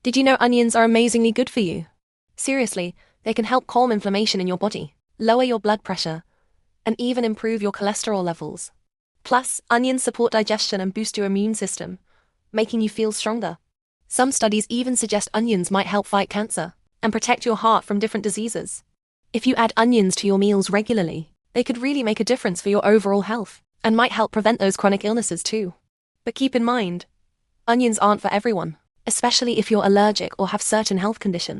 Did you know onions are amazingly good for you? Seriously, they can help calm inflammation in your body, lower your blood pressure, and even improve your cholesterol levels. Plus, onions support digestion and boost your immune system, making you feel stronger. Some studies even suggest onions might help fight cancer and protect your heart from different diseases. If you add onions to your meals regularly, they could really make a difference for your overall health and might help prevent those chronic illnesses too. But keep in mind, onions aren't for everyone, especially if you're allergic or have certain health conditions.